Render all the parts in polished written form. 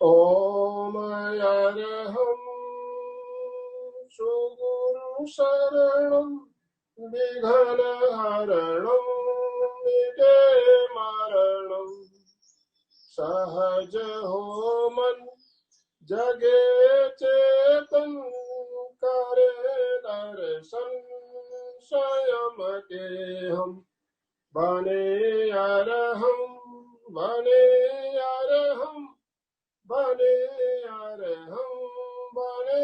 ओम अरहं सुगुरु शरणं विघ्नहरणं विघ्ने मरणं सहज हो मन जगे चेतन करे दर्शन स्वयं के हम बने अरहं बने अरहं बने अरहं बने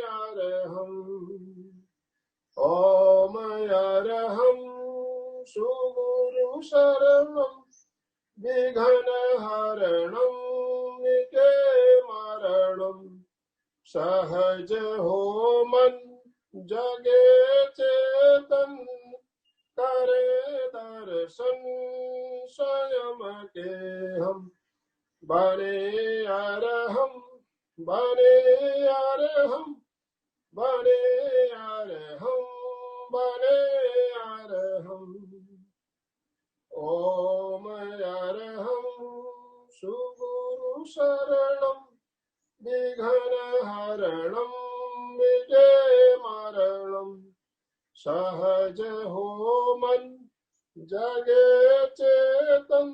अरहं ओम अरहं सुगुरु शरणं विघ्नहरणं विघ्ने मरणं सहज हो मन जगे चेतन करे दर्शन स्वयं के हम बने अरहं बने अरहं बने अरहं बने अरहं ओम अरहं सुगुरु शरणं विघ्नहरणं विघ्ने मरणं सहज हो मन जगे चेतन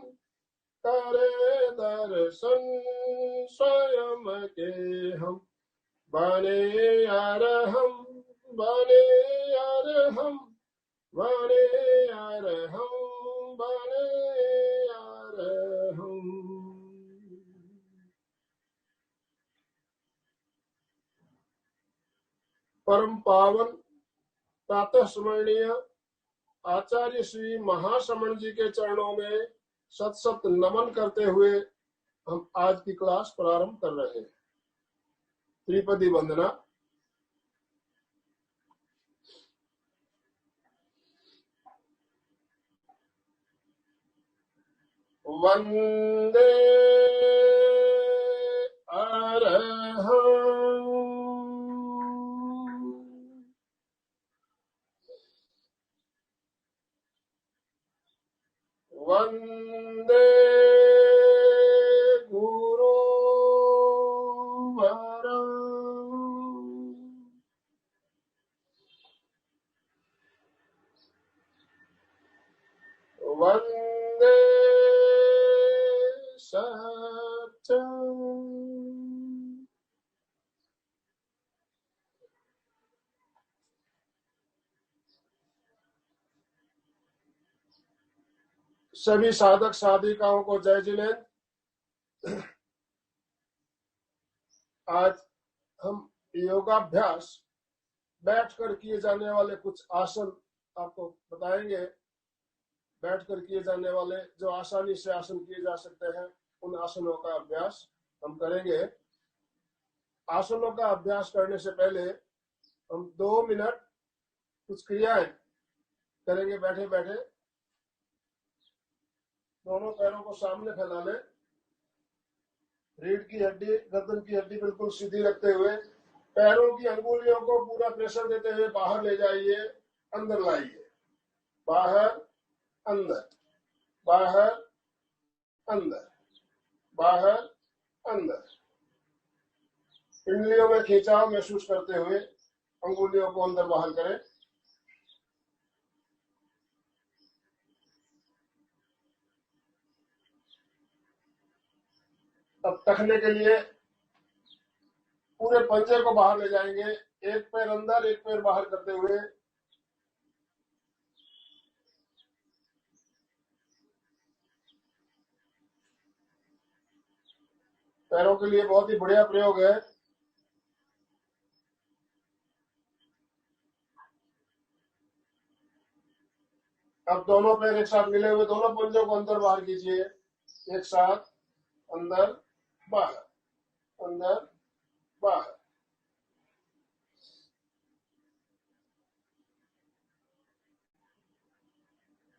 करे दर्शन स्वयं के हम बने अरहं बने अरहं बने अरहं बने अरहं। परम पावन प्रातः स्मरणीय आचार्य श्री महाश्रमण जी के चरणों में सत सत नमन करते हुए हम आज की क्लास प्रारंभ कर रहे हैं। त्रिपदी वंदना। वंदे अरहं वंदे गुरुवरं वंदे सत्यं सभी साधक साधिकाओं को जय जिनेन्द्र। आज हम योगाभ्यास बैठकर किए जाने वाले कुछ आसन आपको बताएंगे। बैठकर किए जाने वाले जो आसानी से आसन किए जा सकते हैं उन आसनों का अभ्यास हम करेंगे। आसनों का अभ्यास करने से पहले हम 2 मिनट कुछ क्रियाएं करेंगे। बैठे बैठे दोनों पैरों को सामने फैला लें। रीढ़ की हड्डी गर्दन की हड्डी बिल्कुल सीधी रखते हुए पैरों की अंगुलियों को पूरा प्रेशर देते हुए बाहर ले जाइए, अंदर लाइए। बाहर अंदर, बाहर अंदर, बाहर अंदर। पिंडलियों में खिंचाव महसूस करते हुए अंगुलियों को अंदर बाहर करें। अब टखने के लिए पूरे पंजे को बाहर ले जाएंगे। एक पैर अंदर, एक पैर बाहर करते हुए पैरों के लिए बहुत ही बढ़िया प्रयोग है। अब दोनों पैर एक साथ मिले हुए दोनों पंजों को अंदर बाहर कीजिए। एक साथ अंदर बाहर, अंदर बाहर।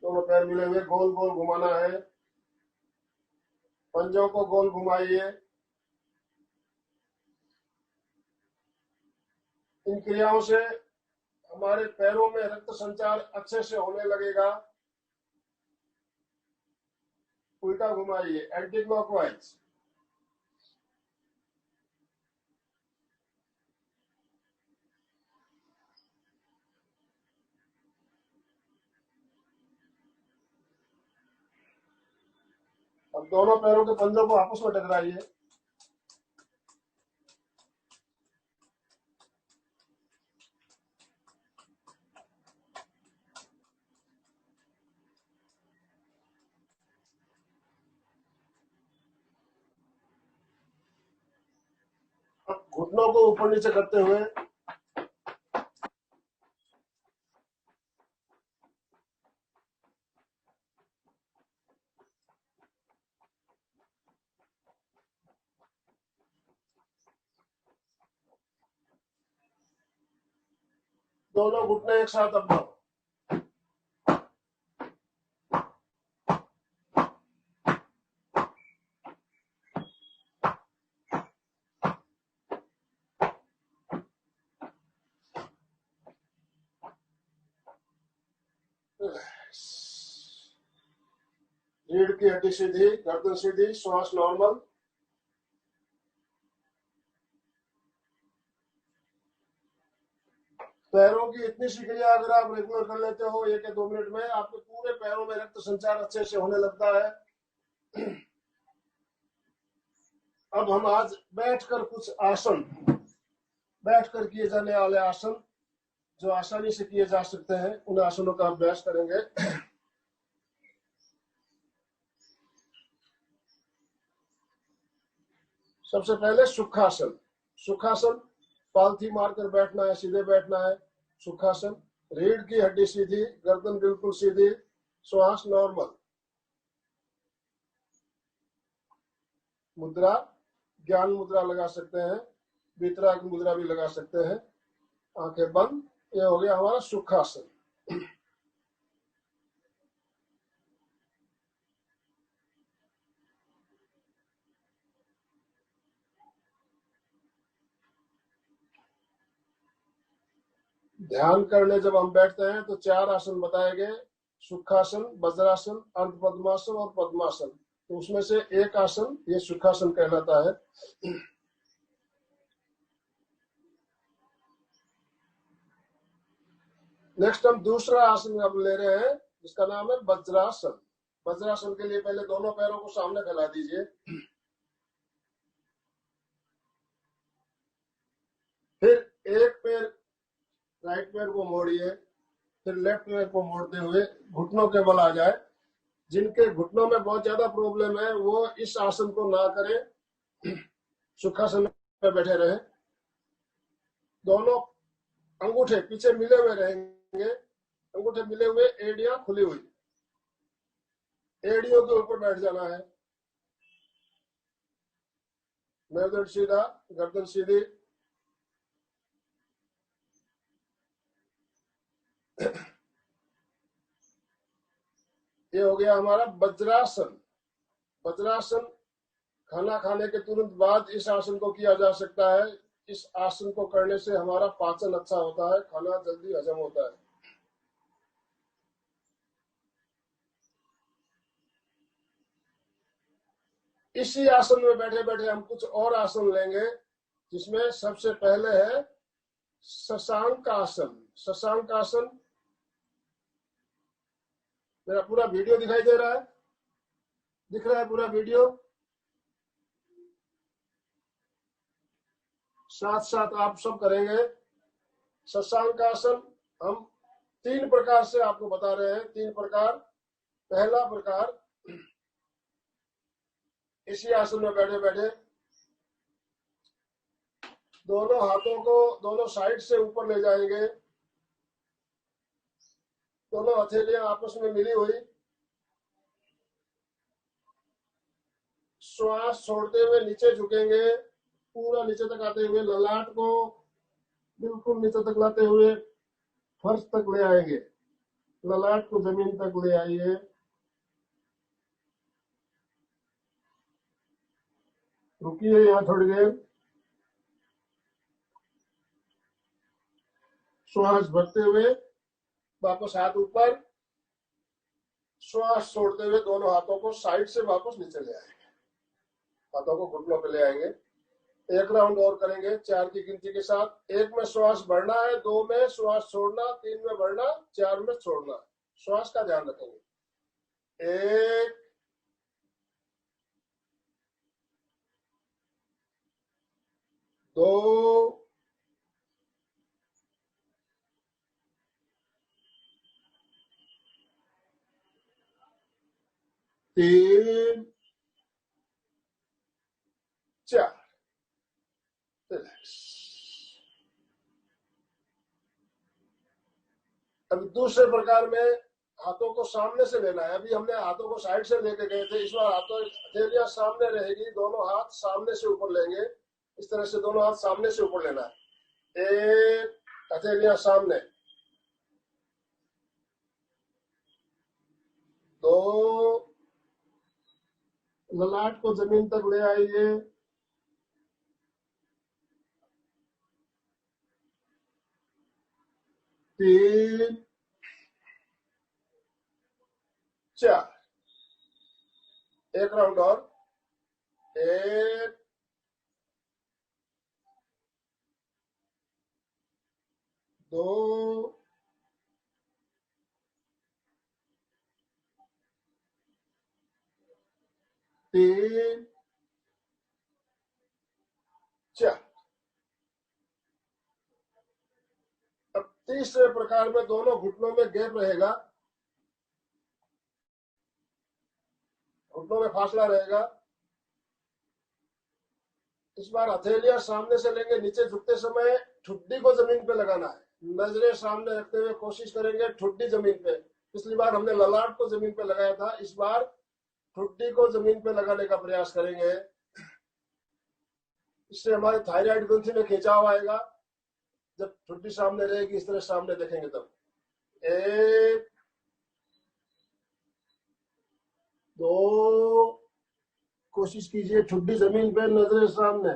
दोनों पैर मिले हुए गोल गोल घुमाना है। पंजों को गोल घुमाइए। इन क्रियाओं से हमारे पैरों में रक्त संचार अच्छे से होने लगेगा। उल्टा घुमाइए, एंटी क्लॉकवाइज। अब दोनों पैरों के पंजों को आपस में टकराइए। अब घुटनों को ऊपर नीचे करते हुए दोनों घुटने एक साथ अपनाओ। रीढ़ की हड्डी सीधी, गर्दन सीधी, श्वास नॉर्मल। पैरों की इतनी सी क्रिया अगर आप रेगुलर कर लेते हो 1 या 2 मिनट में, आपके पूरे पैरों में रक्त संचार अच्छे से होने लगता है। अब हम आज बैठकर कुछ आसन, बैठकर किए जाने वाले आसन जो आसानी से किए जा सकते हैं, उन आसनों का अभ्यास करेंगे। सबसे पहले सुखासन। सुखासन पालथी मारकर बैठना है, सीधे बैठना है। सुखासन, रीढ़ की हड्डी सीधी, गर्दन बिल्कुल सीधी, श्वास नॉर्मल। मुद्रा ज्ञान मुद्रा लगा सकते हैं, वितराग मुद्रा भी लगा सकते हैं, आंखें बंद। ये हो गया हमारा सुखासन। ध्यान करने जब हम बैठते हैं तो 4 आसन बताए गए, सुखासन, वज्रासन, अर्ध पद्मासन और पद्मासन। तो उसमें से एक आसन ये सुखासन कहलाता है। नेक्स्ट हम दूसरा आसन अब ले रहे हैं, जिसका नाम है वज्रासन। वज्रासन के लिए पहले दोनों पैरों को सामने फैला दीजिए, फिर एक पैर राइट पैर को मोड़िए, फिर लेफ्ट पैर को मोड़ते हुए घुटनों के बल आ जाए। जिनके घुटनों में बहुत ज्यादा प्रॉब्लम है वो इस आसन को ना करें, सुखासन में बैठे रहे। दोनों अंगूठे पीछे मिले हुए रहेंगे, अंगूठे मिले हुए, एड़ियां खुली हुई, एड़ियों के ऊपर बैठ जाना है। मेरुदंड सीधा, गर्दन सीधी। ये हो गया हमारा वज्रासन। वज्रासन खाना खाने के तुरंत बाद इस आसन को किया जा सकता है। इस आसन को करने से हमारा पाचन अच्छा होता है, खाना जल्दी हजम होता है। इसी आसन में बैठे बैठे हम कुछ और आसन लेंगे, जिसमें सबसे पहले है शशांक आसन। शशांक आसन, मेरा पूरा वीडियो दिखाई दे रहा है? दिख रहा है पूरा वीडियो? साथ साथ आप सब करेंगे। शशांक आसन हम 3 प्रकार से आपको बता रहे हैं, 3 प्रकार। पहला प्रकार, इसी आसन में बैठे बैठे दोनों हाथों को दोनों साइड से ऊपर ले जाएंगे, दोनों हथेलियां आपस में मिली हुई। श्वास छोड़ते हुए नीचे झुकेंगे, पूरा नीचे तक आते हुए ललाट को बिल्कुल नीचे तक लाते हुए फर्श तक ले आएंगे। ललाट को जमीन तक ले आइए। रुकिए यहाँ थोड़ी देर। श्वास भरते हुए वापस हाथ ऊपर, श्वास छोड़ते हुए दोनों हाथों को साइड से वापस नीचे ले आएंगे, हाथों को घुटनों पे ले आएंगे। 1 राउंड और करेंगे 4 की गिनती के साथ। 1 में श्वास भरना है, 2 में श्वास छोड़ना, 3 में भरना, 4 में छोड़ना। श्वास का ध्यान रखेंगे। 1 2 3 4। रिलैक्स। अब दूसरे प्रकार में हाथों को सामने से लेना है। अभी हमने हाथों को साइड से लेके गए थे, इस बार हाथों हथेलियां सामने रहेगी, दोनों हाथ सामने से ऊपर लेंगे। इस तरह से दोनों हाथ सामने से ऊपर लेना है। एक, हथेलियां सामने। 2, ललाट को जमीन तक ले आइए। 3 4। एक राउंड और। 1 2 3 4। अब तीसरे प्रकार में दोनों घुटनों में गैप रहेगा, घुटनों में फासला रहेगा। इस बार हथेलियां सामने से लेंगे, नीचे झुकते समय ठुड्डी को जमीन पे लगाना है। नजरें सामने रखते हुए कोशिश करेंगे ठुड्डी जमीन पे। पिछली बार हमने ललाट को जमीन पे लगाया था, इस बार ठुड्डी को जमीन पे लगाने का प्रयास करेंगे। इससे हमारे थायराइड ग्रंथि में खिंचाव आएगा। जब ठुड्डी सामने रहेगी, इस तरह सामने देखेंगे तब। 1 2, कोशिश कीजिए ठुड्डी जमीन पे, नजरें सामने,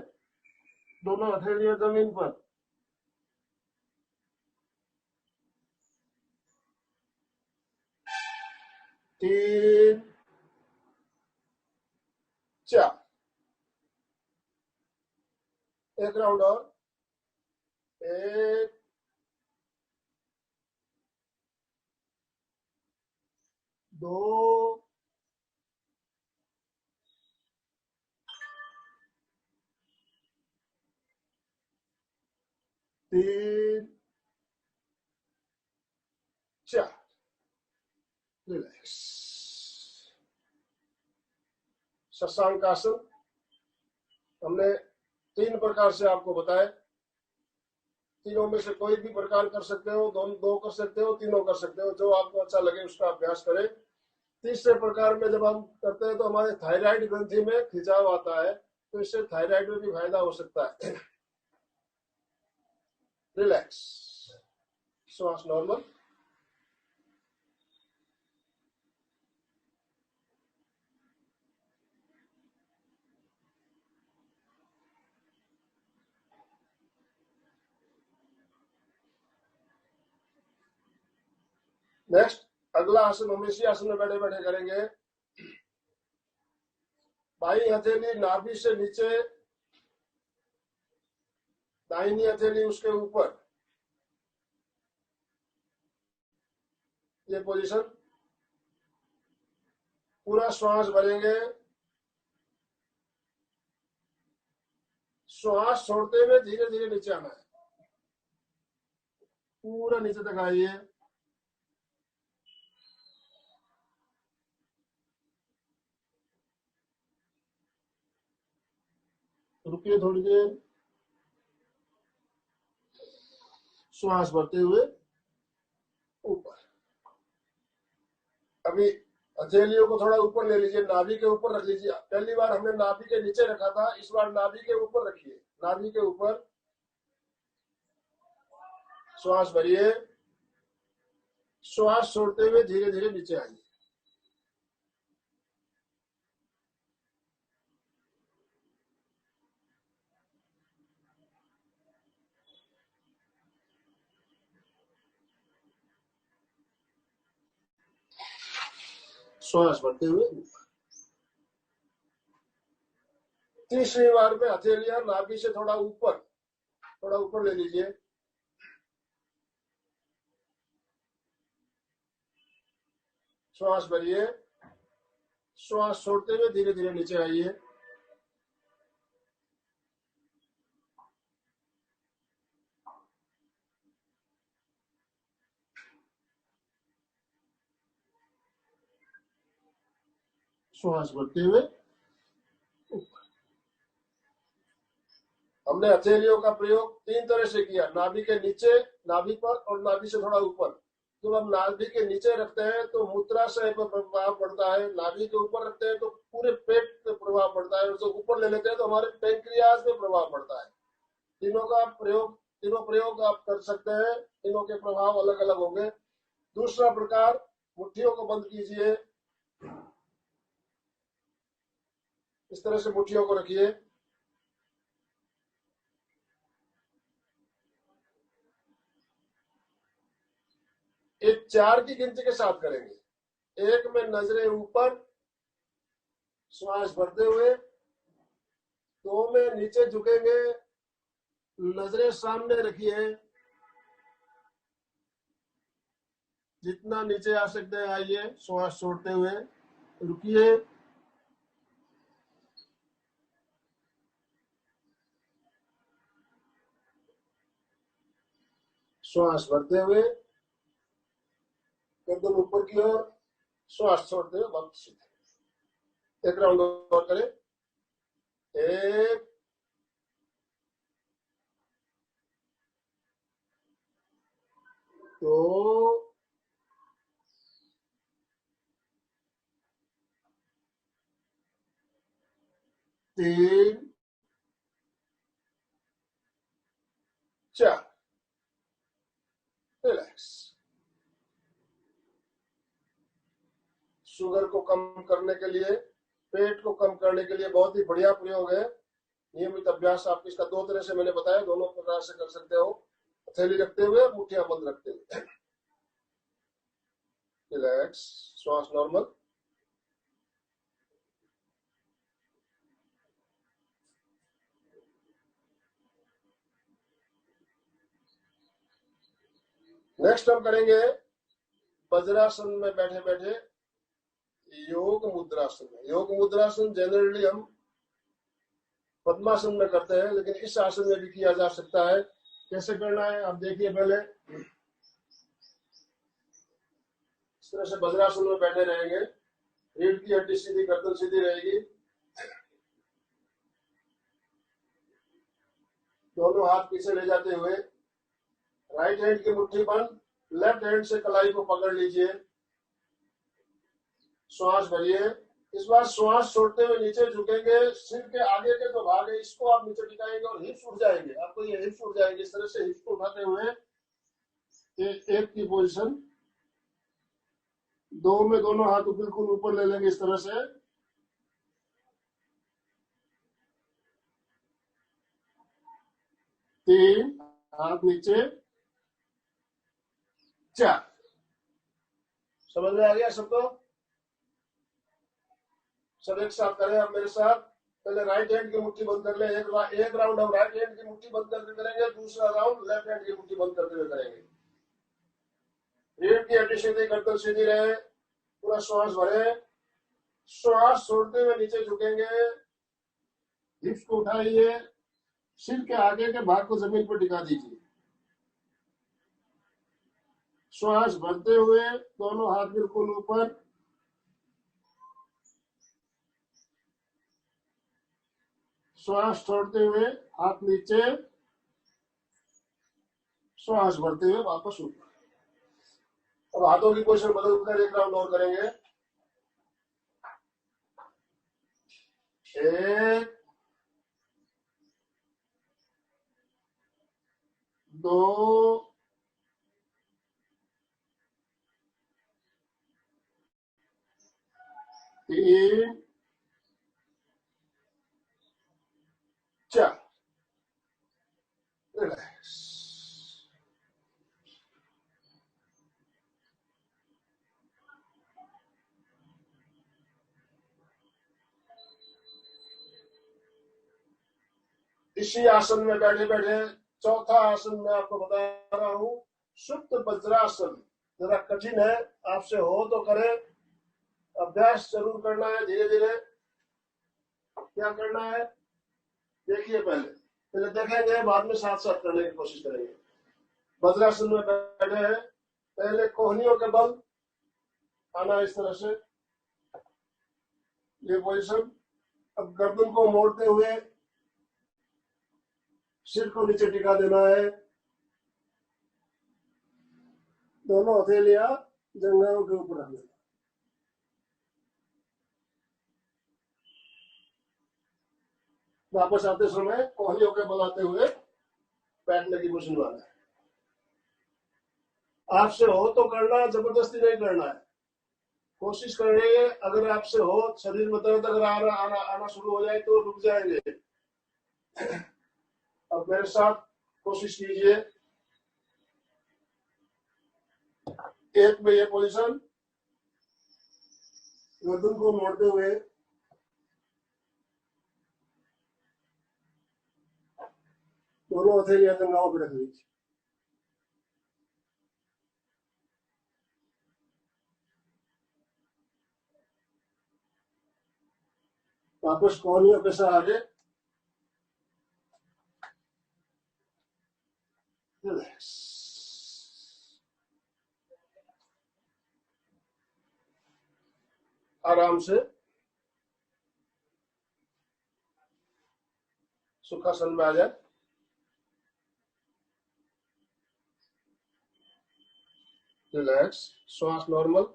दोनों हथेलियां जमीन पर। 3 4। एक राउंड और। 1 2 3 4। रिलैक्स। शशांक आसन हमने 3 प्रकार से आपको बताए। तीनों में से कोई भी प्रकार कर सकते हो, दोनों 2 कर सकते हो, तीनों कर सकते हो, जो आपको अच्छा लगे उसका अभ्यास करें। तीसरे प्रकार में जब हम करते हैं तो हमारे थायराइड ग्रंथि में खिंचाव आता है, तो इससे थायराइड में भी फायदा हो सकता है। रिलैक्स। श्वास नॉर्मल। नेक्स्ट, अगला आसन हम इसी आसन में बैठे बैठे करेंगे। बाई हथेली नाभि से नीचे, दाहिनी हथेली उसके ऊपर, ये पोजीशन। पूरा श्वास भरेंगे, श्वास छोड़ते हुए धीरे धीरे नीचे आना है। पूरा नीचे तक आइए। रुकिए थोड़ी देर, श्वास भरते हुए ऊपर। अभी हथेलियों को थोड़ा ऊपर ले लीजिए, नाभि के ऊपर रख लीजिए। पहली बार हमने नाभि के नीचे रखा था, इस बार नाभि के ऊपर रखिए। नाभि के ऊपर श्वास भरिए, श्वास छोड़ते हुए धीरे धीरे नीचे आइए। श्वास भरते हुए। तीसरी बार में हथेलियां नाभि से थोड़ा ऊपर ले लीजिए। श्वास भरिए, श्वास छोड़ते हुए धीरे धीरे नीचे आइए। श्वास भरते हुए ऊपर। हमने हथेलियों का प्रयोग 3 तरह से किया, नाभि के नीचे, नाभि पर और नाभि से थोड़ा ऊपर। जब हम नाभि के नीचे रखते हैं तो मूत्राशय पर प्रभाव पड़ता है, नाभि के ऊपर रखते हैं तो पूरे पेट पे प्रभाव पड़ता है, और जो ऊपर ले लेते हैं तो हमारे पेंक्रियाज पे प्रभाव पड़ता है। तीनों प्रयोग आप कर सकते हैं, तीनों के प्रभाव अलग अलग होंगे। दूसरा प्रकार, मुट्ठियों को बंद कीजिए, इस तरह से मुट्ठियों को रखिए। एक 4 की गिनती के साथ करेंगे। 1 में नजरें ऊपर, श्वास भरते हुए। 2 में नीचे झुकेंगे, नजरें सामने रखिए, जितना नीचे आ सकते हैं आइए, श्वास छोड़ते हुए रुकिए। श्वास भरते हुए एकदम ऊपर की ओर, श्वास छोड़ते हुए वापस सीधे। एक राउंड और करें। 1 2 3 4। रिलैक्स। शुगर को कम करने के लिए, पेट को कम करने के लिए बहुत ही बढ़िया प्रयोग है। नियमित अभ्यास आप इसका 2 तरह से मैंने बताया, दोनों प्रकार से कर सकते हो, हथेली रखते हुए, मुट्ठियां बंद रखते हुए। रिलैक्स, श्वास नॉर्मल। नेक्स्ट हम करेंगे वज्रासन में बैठे बैठे योग मुद्रासन। योग मुद्रासन जनरली हम पद्मासन में करते हैं, लेकिन इस आसन में भी किया जा सकता है। कैसे करना है आप देखिए। पहले इस तरह से वज्रासन में बैठे रहेंगे, रीढ़ की हड्डी सीधी, गर्दन सीधी रहेगी। दोनों हाथ पीछे ले जाते हुए, राइट हैंड की मुट्ठी बंद, लेफ्ट हैंड से कलाई को पकड़ लीजिए। श्वास भरिए। इस बार श्वास छोड़ते हुए नीचे झुकेंगे, सिर के आगे के जो भाग है इसको आप नीचे टिकाएंगे और हिप्स उठ जाएंगे। आपको ये हिप्स उठ जाएंगे। इस तरह से हिप्स को उठाते हुए एक की पोजीशन। 2 में दोनों हाथ बिल्कुल ऊपर ले लेंगे इस तरह से। 3 हाथ नीचे। 4। समझ में आ गया सबको? सब एक साथ करें आप मेरे साथ। पहले राइट हैंड की मुट्ठी बंद कर ले। एक राउंड हम राइट हैंड की मुट्ठी बंद करके करेंगे, दूसरा राउंड लेफ्ट हैंड की मुट्ठी बंद करते हुए करेंगे। रीढ़ की हड्डी सीधी, गर्दन सीधी रहे, पूरा श्वास भरे। श्वास छोड़ते हुए नीचे झुकेंगे, हिप्स को उठाइए, सिर के आगे के भाग को जमीन पर टिका दीजिए। श्वास भरते हुए दोनों हाथ बिल्कुल ऊपर। श्वास छोड़ते हुए हाथ नीचे, श्वास भरते हुए वापस ऊपर। अब हाथों की पोजीशन बदलकर एक राउंड और करेंगे। 1 2 3 4। रिलैक्स। इसी आसन में बैठे बैठे चौथा आसन मैं आपको बता रहा हूं, सुप्त वज्रासन। जरा कठिन है, आपसे हो तो करें, अभ्यास जरूर करना है धीरे धीरे। क्या करना है देखिए, पहले देखेंगे, बाद में साथ साथ करने की कोशिश करेंगे। वज्रासन में बैठे हैं, पहले कोहनियों के बल आना इस तरह से, ये पोजीशन। अब गर्दन को मोड़ते हुए सिर को नीचे टिका देना है, दोनों हथेलियां जंघाओं के ऊपर रख देना। वापस आते समय कोहनियों के बनाते हुए बैठने की पोजीशन वाला है। आपसे हो तो करना, जबरदस्ती नहीं करना है। कोशिश करेंगे, अगर आपसे हो, शरीर में दर्द अगर आना शुरू हो जाए तो रुक जाएंगे। अब मेरे साथ कोशिश कीजिए। एक में ये पोजीशन, गर्दन को मोड़ते हुए दोनों हथेलियां जंघाओं पर रख लीजिए। वापस कोहनियों के सहारे रिलैक्स। आराम से सुखासन में आ जाए। रिलैक्स, श्वास नॉर्मल।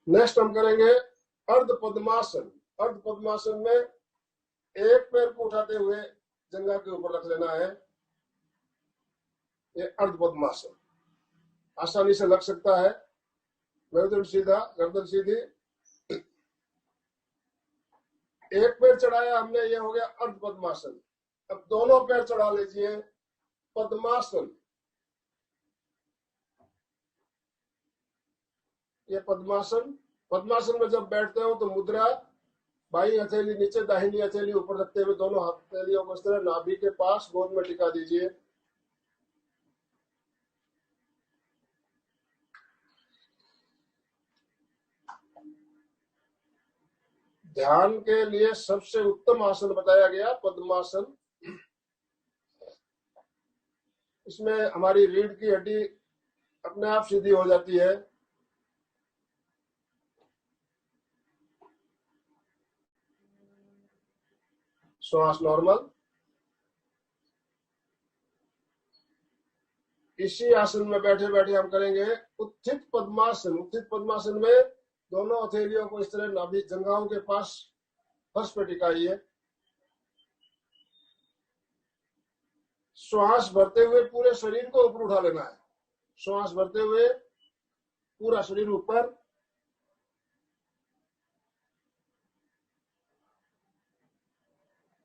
नेक्स्ट हम करेंगे अर्ध पद्मासन। अर्ध पद्मासन में एक पैर को उठाते हुए जंघा के ऊपर रख लेना है। ये अर्ध पद्मासन आसानी से लग सकता है। गर्दन सीधा, गर्दन सीधी। एक पैर चढ़ाया हमने, ये हो गया अर्ध पद्मासन। अब दोनों पैर चढ़ा लीजिए, पद्मासन। ये पद्मासन। पद्मासन में जब बैठते हो तो मुद्रा बाई हथेली नीचे, दाहिनी हथेली ऊपर रखते हुए दोनों हथेलियों को इस तरह नाभि के पास गोद में टिका दीजिए। ध्यान के लिए सबसे उत्तम आसन बताया गया पद्मासन। इसमें हमारी रीढ़ की हड्डी अपने आप सीधी हो जाती है। श्वास नॉर्मल। इसी आसन में बैठे बैठे हम करेंगे उत्थित पद्मासन। उत्थित पद्मासन में दोनों हथेलियों को इस तरह नाभि जंघाओं के पास फर्श पे टिकाइए। श्वास भरते हुए पूरे शरीर को ऊपर उठा लेना है। श्वास भरते हुए पूरा शरीर ऊपर।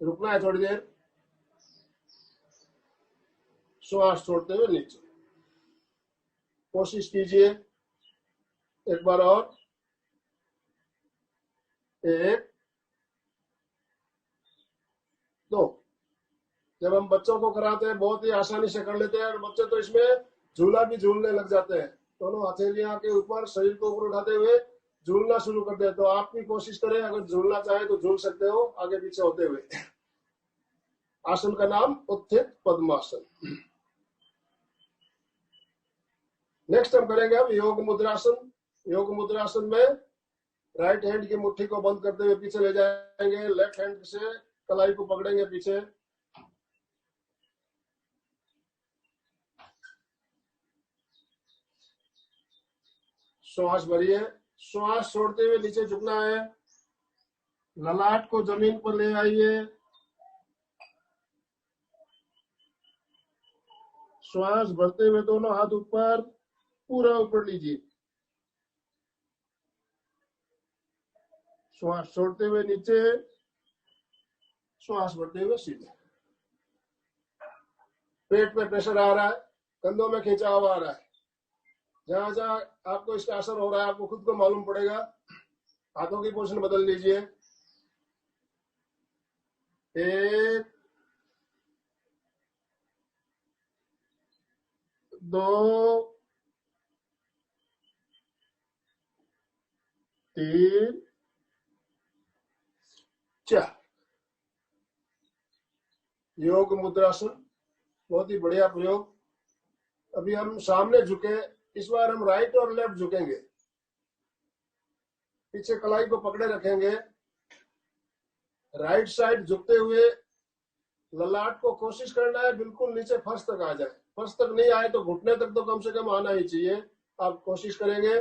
रुकना है थोड़ी देर। श्वास छोड़ते हुए नीचे। कोशिश कीजिए एक बार और। 1 2। जब हम बच्चों को कराते हैं बहुत ही आसानी से कर लेते हैं, और बच्चे तो इसमें झूला भी झूलने लग जाते हैं। दोनों हथेलियां के ऊपर शरीर को ऊपर उठाते हुए झूलना शुरू कर दे। तो आप भी कोशिश करें, अगर झूलना चाहे तो झूल सकते हो आगे पीछे होते हुए। आसन का नाम उत्थित पद्मासन। नेक्स्ट हम करेंगे अब योग मुद्रासन। योग मुद्रासन में राइट हैंड की मुट्ठी को बंद करते हुए पीछे ले जाएंगे। लेफ्ट हैंड से कलाई को पकड़ेंगे पीछे। श्वास भरिए। श्वास छोड़ते हुए नीचे झुकना है। ललाट को जमीन पर ले आइए। श्वास भरते हुए दोनों हाथ ऊपर, पूरा ऊपर लीजिए। श्वास छोड़ते हुए नीचे, श्वास भरते हुए सीधे। पेट पे प्रेशर आ रहा है, कंधों में खिंचाव आ रहा है, जहां जहां आपको इसका असर हो रहा है आपको खुद को मालूम पड़ेगा। हाथों की पोजीशन बदल लीजिए। 1 2 3 4। योग मुद्रासन। बहुत ही बढ़िया प्रयोग। अभी हम सामने झुके, इस बार हम राइट और लेफ्ट झुकेंगे। पीछे कलाई को पकड़े रखेंगे, राइट साइड झुकते हुए ललाट को कोशिश करना है बिल्कुल नीचे फर्श तक आ जाए। फर्श तक नहीं आए तो घुटने तक तो कम से कम आना ही चाहिए। आप कोशिश करेंगे।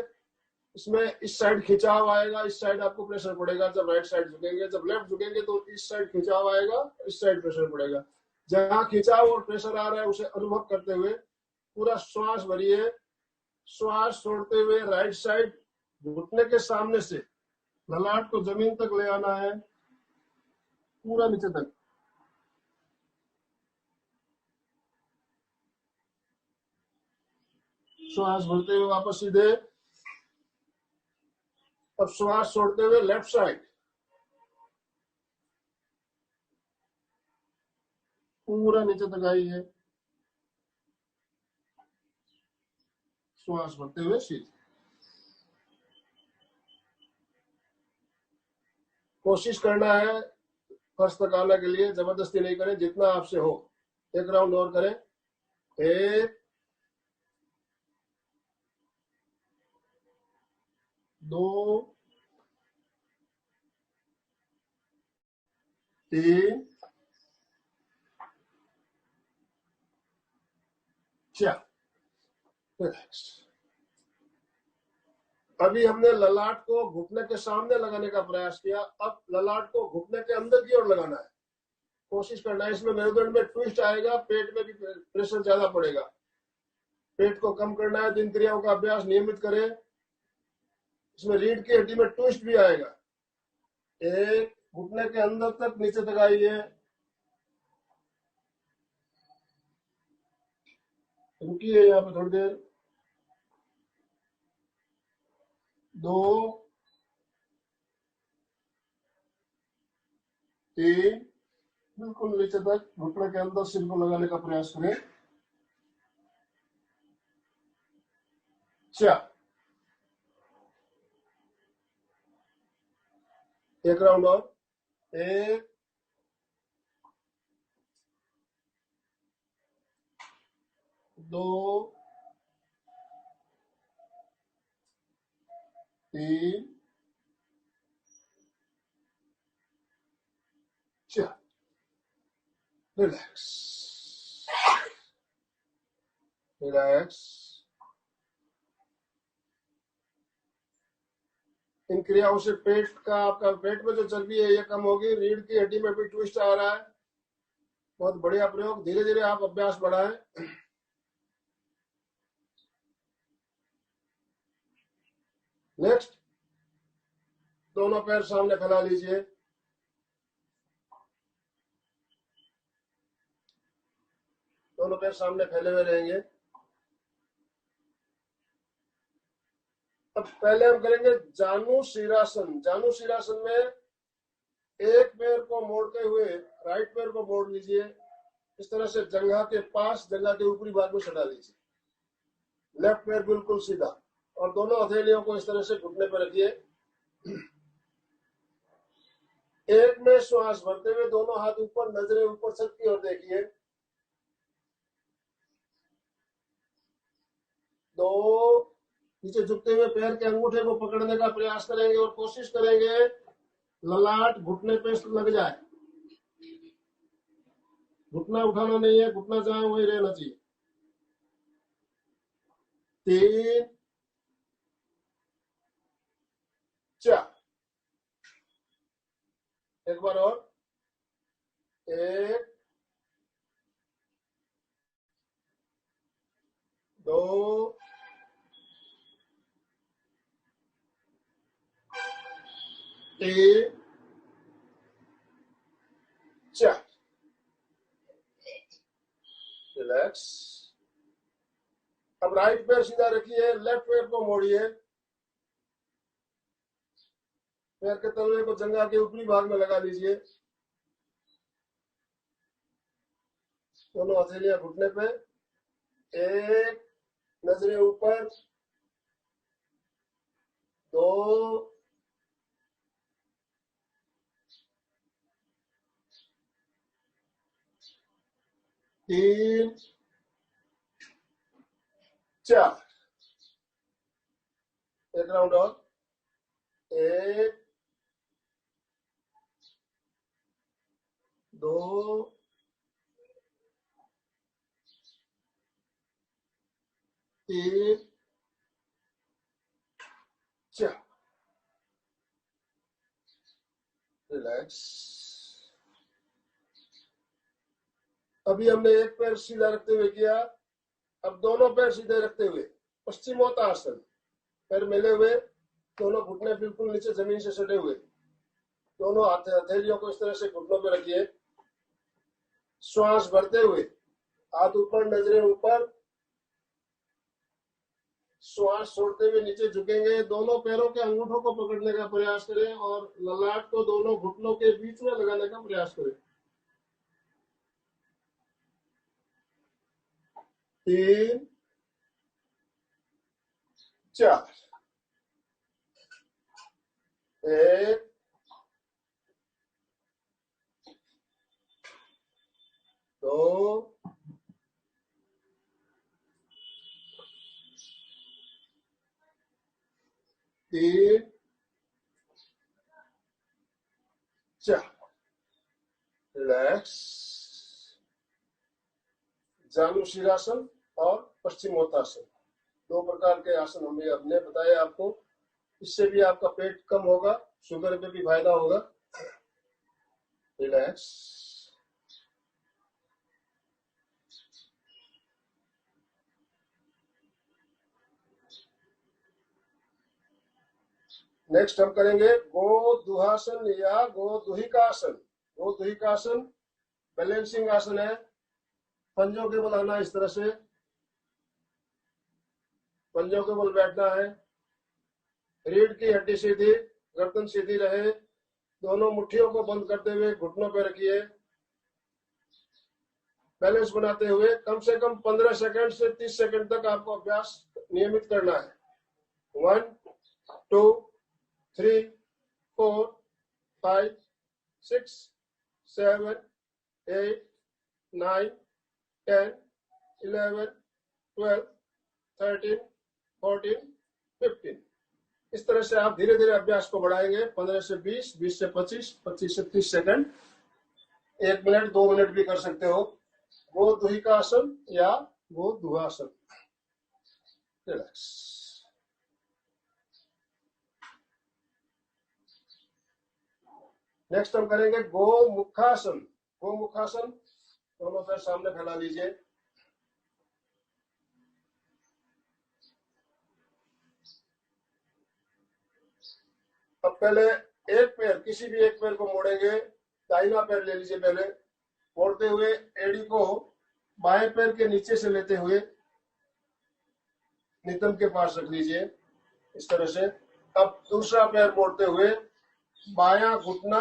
इसमें इस साइड खिंचाव आएगा, इस साइड आपको प्रेशर पड़ेगा जब राइट साइड झुकेंगे। जब लेफ्ट झुकेंगे तो इस साइड खिंचाव आएगा, इस साइड प्रेशर पड़ेगा। जहां खिंचाव और प्रेशर आ रहा है उसे अनुभव करते हुए पूरा श्वास भरिए। श्वास छोड़ते हुए राइट साइड घुटने के सामने से ललाट को जमीन तक ले आना है, पूरा नीचे तक। श्वास भरते हुए वापस सीधे। अब श्वास छोड़ते हुए लेफ्ट साइड पूरा नीचे तक आइए। श्वास भरते हुए सीधे। कोशिश करना है फर्श तक आने के लिए, जबरदस्ती नहीं करें, जितना आपसे हो। एक राउंड और करें। 1 2 3 4। रिलैक्स। अभी हमने ललाट को घुटने के सामने लगाने का प्रयास किया, अब ललाट को घुटने के अंदर की ओर लगाना है। कोशिश करना है। इसमें मेरुदंड में ट्विस्ट आएगा, पेट में भी प्रेशर ज्यादा पड़ेगा। पेट को कम करना है। दिन क्रियाओं का अभ्यास नियमित करें। इसमें रीढ़ की हड्डी में ट्विस्ट भी आएगा। 1 घुटने के अंदर तक नीचे तक आइए। रुकिए यहाँ पे थोड़ी देर। 2 3 बिल्कुल नीचे तक घुटने के अंदर सिर को लगाने का प्रयास करें। 4। एक राउंड और। 1 2 3 4। रिलैक्स। रिलैक्स। इन क्रियाओं से पेट का, आपका पेट में जो चर्बी है ये कम होगी। रीढ़ की हड्डी में भी ट्विस्ट आ रहा है। बहुत बढ़िया प्रयोग। धीरे धीरे आप अभ्यास बढ़ाएं। नेक्स्ट, दोनों पैर सामने फैला लीजिए। दोनों पैर सामने फैले हुए रहेंगे। अब पहले हम करेंगे जानु शीरासन। जानु शीरासन में एक पैर को मोड़ते हुए राइट पैर को मोड़ लीजिए। इस तरह से जंघा के पास, जंघा के ऊपरी भाग में सटा लीजिए। लेफ्ट पैर बिल्कुल सीधा और दोनों हथेलियों को इस तरह से घुटने पर रखिए। एक में श्वास भरते हुए दोनों हाथ ऊपर, नजरें ऊपर छत की ओर देखिए। 2 नीचे झुकते हुए पैर के अंगूठे को पकड़ने का प्रयास करेंगे और कोशिश करेंगे ललाट घुटने पे लग जाए। घुटना उठाना नहीं है, घुटना जहां वही रहना चाहिए। 3 4। एक बार और। 1 2 3 4। रिलैक्स। अब राइट पैर सीधा रखिए, लेफ्ट पैर को मोड़िए। पैर के तलवे को जंघा के ऊपरी भाग में लगा लीजिए। दोनों हथेलियां घुटने पे। 1 नजरें ऊपर। 2 3 3 4, एक राउंड और, 1 2 3 4, रिलैक्स। अभी हमने एक पैर सीधा रखते हुए किया, अब दोनों पैर सीधे रखते हुए पश्चिमोत्तासन, पैर मिले हुए, दोनों घुटने बिल्कुल नीचे जमीन से सटे हुए, दोनों हथेलियों को इस तरह से घुटनों पे रखिए, श्वास भरते हुए, हाथ ऊपर, नजरें ऊपर, श्वास छोड़ते हुए नीचे झुकेंगे, दोनों पैरों के अंगूठों को पकड़ने का प्रयास करें और ललाट को दोनों घुटनों के बीच में लगाने का प्रयास करें। 3 4, 1 2 3 4, रिलैक्स। जानु शीरासन और पश्चिमोत्तासन, दो प्रकार के आसन हमने बताए आपको। इससे भी आपका पेट कम होगा, शुगर पे भी फायदा होगा। रिलैक्स। नेक्स्ट हम करेंगे गोदुहासन या गोदुहिकासन। गोदुहिकासन बैलेंसिंग आसन है, पंजों के बल आना इस तरह से, पंजों के बल बैठना है, रीढ़ की हड्डी सीधी, गर्दन सीधी रहे, दोनों मुट्ठियों को बंद करते हुए घुटनों पर रखिए, बैलेंस बनाते हुए कम से कम 15 सेकंड से 30 सेकंड तक आपको अभ्यास नियमित करना है। 1 2 3 4 5 6 7 8 9 10 11 12 13 14 15। इस तरह से आप धीरे धीरे अभ्यास को बढ़ाएंगे, 15 से 20, 20 से 25, 25 से 30 सेकंड, 1 मिनट 2 मिनट भी कर सकते हो। गोदुहिकासन या गोदुहासन। रिलैक्स। नेक्स्ट हम करेंगे गोमुखासन। गोमुखासन, दोनों पैर सामने फैला लीजिए, अब पहले एक पैर, किसी भी एक पैर को मोड़ेंगे, दाहिना पैर ले लीजिए पहले, मोड़ते हुए एड़ी को बाएं पैर के नीचे से लेते हुए नितंब के पास रख लीजिए इस तरह से। अब दूसरा पैर मोड़ते हुए बायां घुटना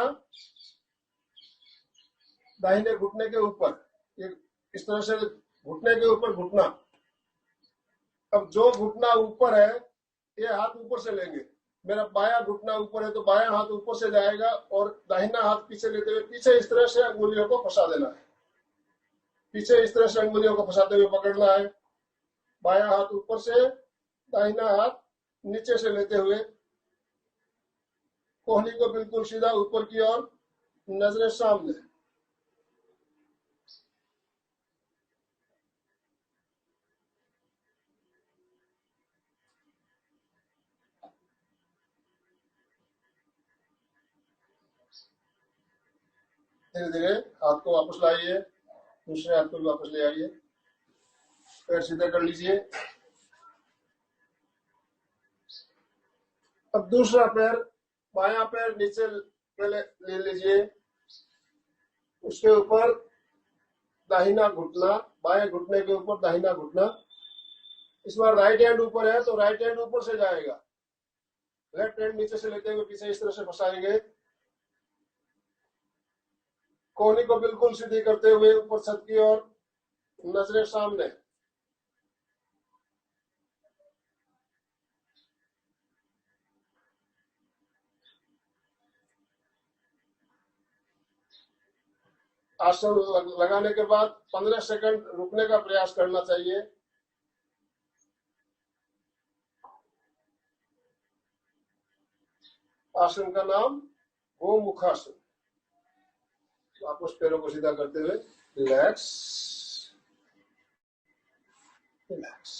दाहिने घुटने के ऊपर, इस तरह से घुटने के ऊपर घुटना। अब जो घुटना ऊपर है, ये हाथ ऊपर से लेंगे, मेरा बायां घुटना ऊपर है तो बायां हाथ ऊपर से जाएगा और दाहिना हाथ पीछे लेते हुए पीछे इस तरह से अंगुलियों को फंसा देना है, पीछे इस तरह से अंगुलियों को फंसाते हुए पकड़ना है, बायां हाथ ऊपर से, दाहिना हाथ नीचे से लेते हुए, कोहनी को बिल्कुल सीधा ऊपर की ओर, नजरें सामने। धीरे धीरे हाथ को वापस लाइए, दूसरे हाथ को भी वापस ले आइए, पैर सीधे कर लीजिए। अब दूसरा पैर, बायां पैर नीचे पहले ले लीजिए, उसके ऊपर दाहिना घुटना, बाएं घुटने के ऊपर दाहिना घुटना। इस बार राइट हैंड ऊपर है तो राइट हैंड ऊपर से जाएगा, लेफ्ट हैंड नीचे से लेते हुए पीछे इस तरह से फंसाएंगे, कोहनी को बिल्कुल सीधी करते हुए ऊपर छत की ओर, नजरें सामने। आसन लगाने के बाद 15 सेकंड रुकने का प्रयास करना चाहिए। आसन का नाम गोमुखासन। वापस पैरों को सीधा करते हुए रिलैक्स रिलैक्स।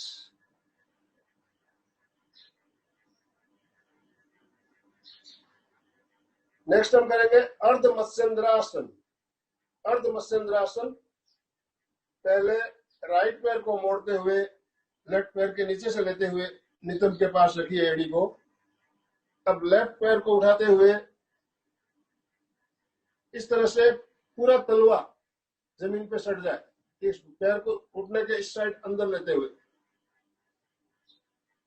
नेक्स्ट हम करेंगे अर्ध मत्स्येंद्रासन। अर्ध मत्स्येंद्रासन, पहले राइट पैर को मोड़ते हुए लेफ्ट पैर के नीचे से लेते हुए नितंब के पास रखिए एड़ी को। अब लेफ्ट पैर को उठाते हुए इस तरह से पूरा तलवा जमीन पे सट जाए, इस पैर को घुटने के इस साइड अंदर लेते हुए।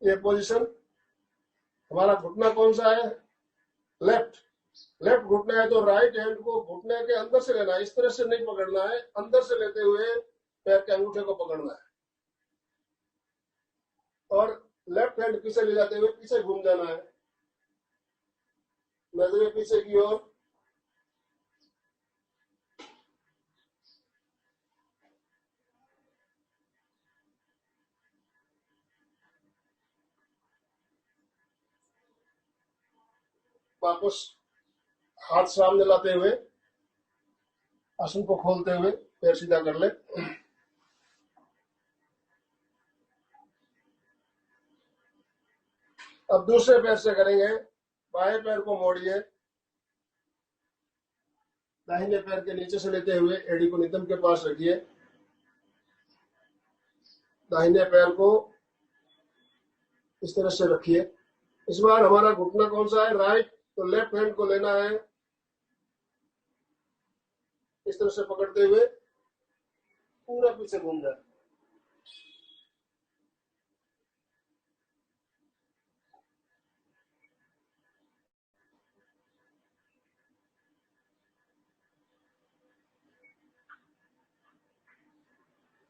ये पोजीशन, हमारा घुटना कौन सा है? लेफ्ट। लेफ्ट घुटना है तो राइट हैंड को घुटने के अंदर से लेना है, इस तरह से नहीं पकड़ना है, अंदर से लेते हुए पैर के अंगूठे को पकड़ना है और लेफ्ट हैंड पीछे ले जाते हुए पीछे घूम जाना है, नजरें पीछे की ओर। वापस हाथ सामने लाते हुए आसन को खोलते हुए पैर सीधा कर ले। अब दूसरे पैर से करेंगे। बाएं पैर को मोड़िए, दाहिने पैर के नीचे से लेते हुए एड़ी को नितंब के पास रखिए। दाहिने पैर को इस तरह से रखिए। इस बार हमारा घुटना कौन सा है? राइट, तो लेफ्ट हैंड को लेना है, इस तरह से पकड़ते हुए पूरा पीछे घूम जाए।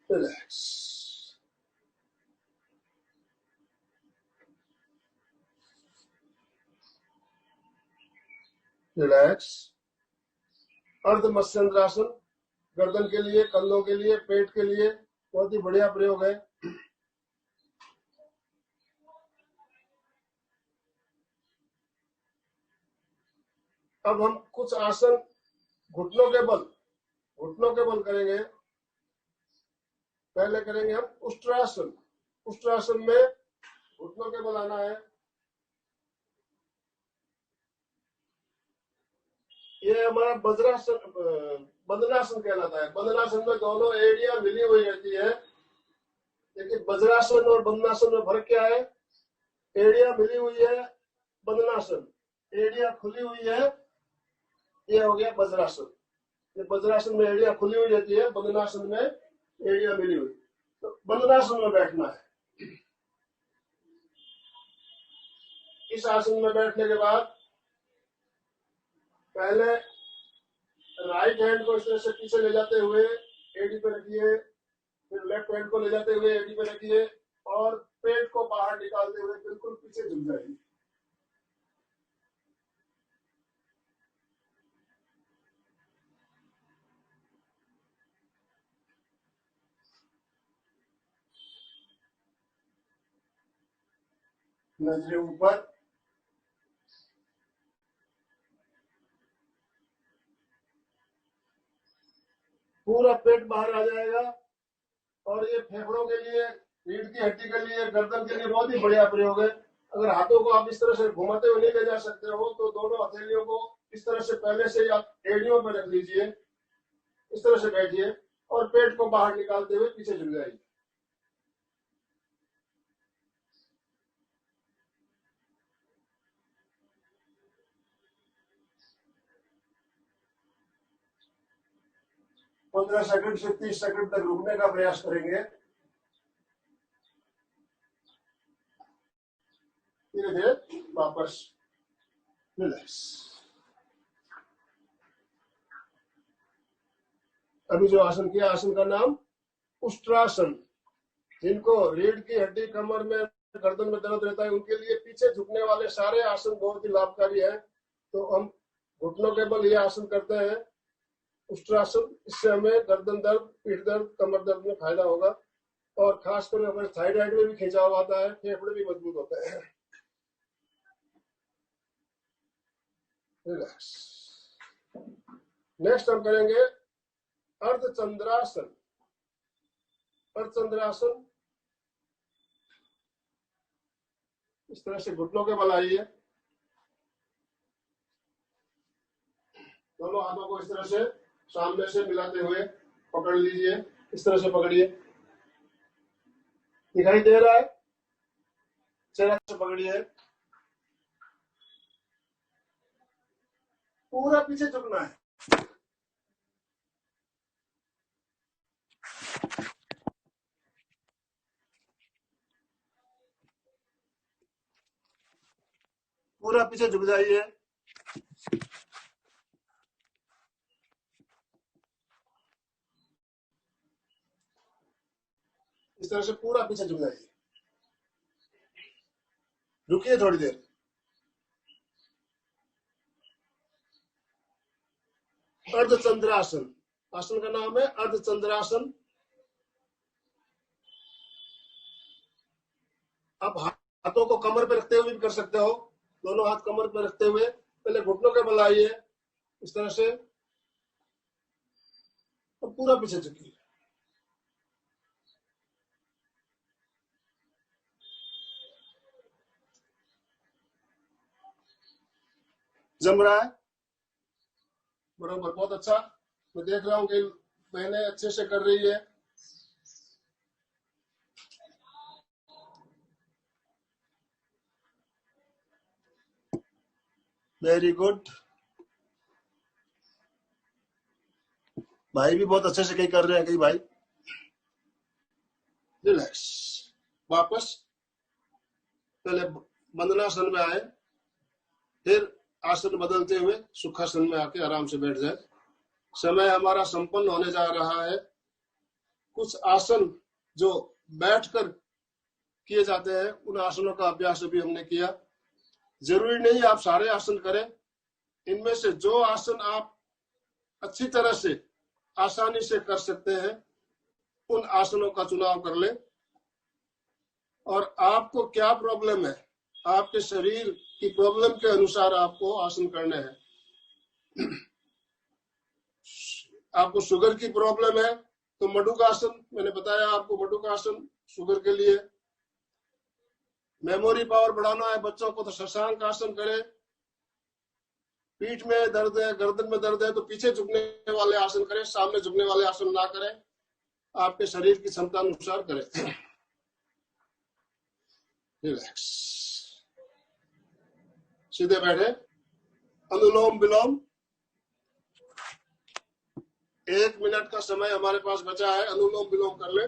Relax relax. अर्ध मत्स्येंद्रासन गर्दन के लिए, कंधों के लिए, पेट के लिए बहुत ही बढ़िया प्रयोग है। अब हम कुछ आसन घुटनों के बल करेंगे। पहले करेंगे हम उष्ट्रासन। उष्ट्रासन में घुटनों के बल आना है। ये हमारा वज्रासन, बंधनासन कहलाता है। बंधनासन में दोनों एड़ियां मिली हुई रहती है, लेकिन वज्रासन और बंधनासन में फर्क क्या है? एड़ियां मिली हुई है बंधनासन, एड़ियां खुली हुई है, ये हो गया वज्रासन। ये वज्रासन में एड़ियां खुली हुई रहती है, बंधनासन में एड़ियां मिली हुई। तो बंधनासन में बैठना है। इस आसन में बैठने के बाद पहले राइट हैंड को इस तरह से पीछे ले जाते हुए एड़ी पे रखिए, फिर लेफ्ट हैंड को ले जाते हुए एड़ी पे रखिए और पेट को बाहर निकालते हुए बिल्कुल पीछे झुक जाइए। नजरें ऊपर, पूरा पेट बाहर आ जाएगा और ये फेफड़ों के लिए, रीढ़ की हड्डी के लिए, गर्दन के लिए बहुत ही बढ़िया प्रयोग है। अगर हाथों को आप इस तरह से घुमाते हुए नहीं ले जा सकते हो तो दोनों हथेलियों को इस तरह से पहले से आप एड़ियों पर रख लीजिए, इस तरह से बैठिए और पेट को बाहर निकालते हुए पीछे झुक जाइए। पंद्रह सेकंड से 30 सेकंड तक रुकने का प्रयास करेंगे। धीरे धीरे वापस रिलैक्स। अभी जो आसन किया, आसन का नाम उष्ट्रासन। जिनको रीढ़ की हड्डी, कमर में, गर्दन में दर्द रहता है, उनके लिए पीछे झुकने वाले सारे आसन बहुत ही लाभकारी है। तो हम घुटनों के बल ये आसन करते हैं उष्ट्रासन, इससे हमें गर्दन दर्द, पीठ दर्द, कमर दर्द में फायदा होगा। और खासकर अगर थायराइड में भी खिंचाव आता है, फेफड़े भी मजबूत होते हैं। रिलैक्स। नेक्स्ट हम करेंगे अर्धचंद्रासन। अर्धचंद्रासन इस तरह से घुटनों के बल आइए, दोनों हाथों को इस तरह से सामने से मिलाते हुए पकड़ लीजिए। इस तरह से पकड़िए, दिखाई दे रहा है? चेहरा से पकड़िए, पूरा पीछे झुकना है। पूरा पीछे झुक जाइए। इस तरह से पूरा पीछे झुक जाइए। रुकिए थोड़ी देर। अर्धचंद्रासन, आसन का नाम है अर्धचंद्रासन। आप हाथों को कमर पे रखते हुए भी कर सकते हो। दोनों हाथ कमर पे रखते हुए पहले घुटनों के बल आइए इस तरह से, और पूरा पीछे झुकिए। जम रहा है बरोबर, बहुत अच्छा। मैं देख रहा हूँ कि बहनें अच्छे से कर रही है। Very good. भाई भी बहुत अच्छे से कई कर रहे हैं, कई भाई। रिलैक्स। वापस पहले बंदनासन में आए, फिर आसन बदलते हुए सुखासन में आके आराम से बैठ जाए। समय हमारा संपन्न होने जा रहा है। कुछ आसन जो बैठकर किए जाते हैं, उन आसनों का अभ्यास अभी हमने किया। जरूरी नहीं आप सारे आसन करें। इनमें से जो आसन आप अच्छी तरह से आसानी से कर सकते हैं, उन आसनों का चुनाव कर ले। और आपको क्या प्रॉब्लम है, आपके शरीर की प्रॉब्लम के अनुसार आपको आसन करने हैं। आपको शुगर की प्रॉब्लम है तो मडुकासन, मैंने बताया आपको मडुकासन शुगर के लिए। मेमोरी पावर बढ़ाना है बच्चों को तो शशांक आसन करें। पीठ में दर्द है, गर्दन में दर्द है तो पीछे झुकने वाले आसन करें, सामने झुकने वाले आसन ना करें। आपके शरीर की क्षमता अनुसार करें। रिलैक्स। सीधे बैठे, अनुलोम विलोम। 1 मिनट का समय हमारे पास बचा है, अनुलोम विलोम कर ले।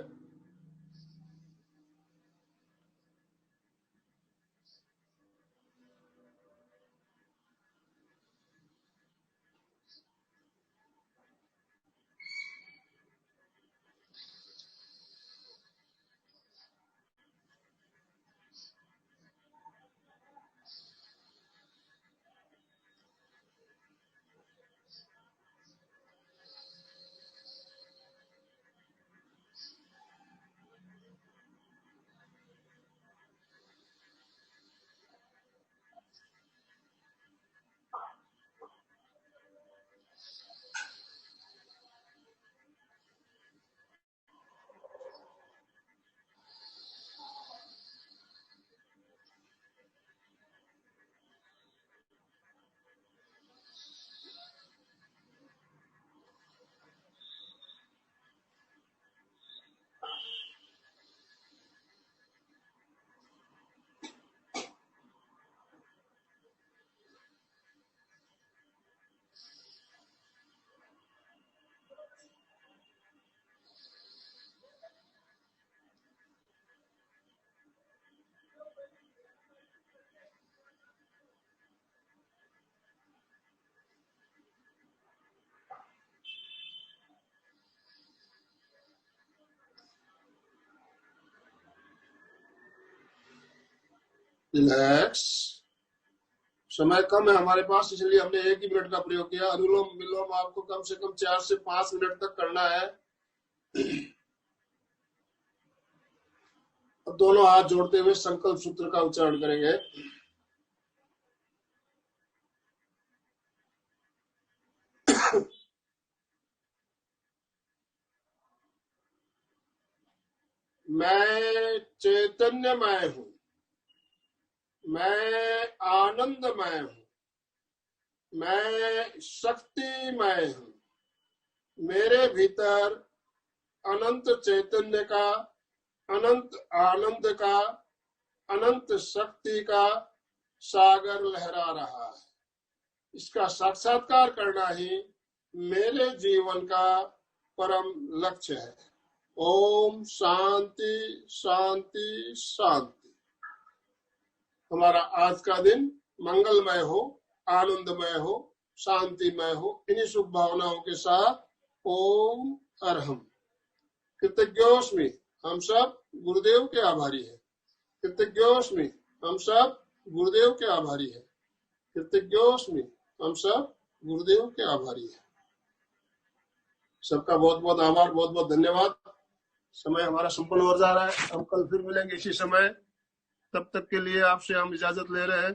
रिलैक्स। समय कम है हमारे पास, इसलिए हमने 1 ही मिनट का प्रयोग किया। अनुलोम विलोम आपको कम से कम 4 से 5 मिनट तक करना है। अब दोनों हाथ जोड़ते हुए संकल्प सूत्र का उच्चारण करेंगे। मैं चैतन्यमय हूं, मैं आनंदमय हूं, मैं शक्तिमय हूं। मेरे भीतर अनंत चैतन्य का, अनंत आनंद का, अनंत शक्ति का सागर लहरा रहा है। इसका साक्षात्कार करना ही मेरे जीवन का परम लक्ष्य है। ओम शांति शांति शांति। हमारा आज का दिन मंगलमय हो, आनंदमय हो, शांतिमय हो। इन्हीं शुभ भावनाओं के साथ ओम अरहम। कृतज्ञोस्मि, हम सब गुरुदेव के आभारी हैं। कृतज्ञोस्मि, हम सब गुरुदेव के आभारी हैं। कृतज्ञोस्मि, हम सब गुरुदेव के आभारी हैं। सबका बहुत बहुत आभार, बहुत बहुत धन्यवाद। समय हमारा संपन्न हो जा रहा है। हम कल फिर मिलेंगे इसी समय। तब तक के लिए आपसे हम इजाजत ले रहे हैं।